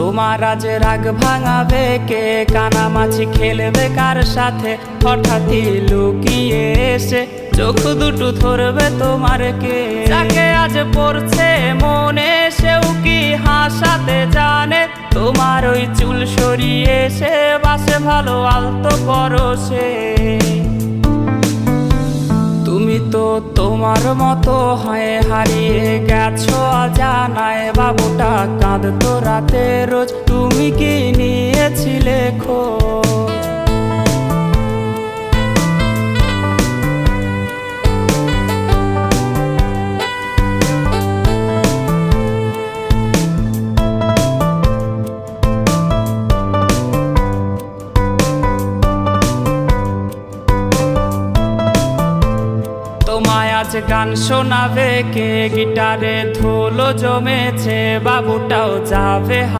তোমার আজ রাগ ভাঙাবে কে? কানামাছি খেলবে কার সাথে? হঠাৎই লুকিয়ে এসে চোখ দুটো ধরবে তোমার কে? যাকে আজ পড়ছে মনে সেও কি হাসাতে জানে? তোমার ওই চুল সরিয়ে সে বাসে ভালো আলতো পরশে। তুমি তো তোমার মতো হয়ে হারিয়ে গেছো অজানায়। বাবুটা কাঁদতো রাতে রোজ, তুমি কি নিয়েছিলে খোঁজ? তোমায় আজ গান শোনাবে কে? গিটারে ধুলো জমেছে, বাবুটাও যাবে।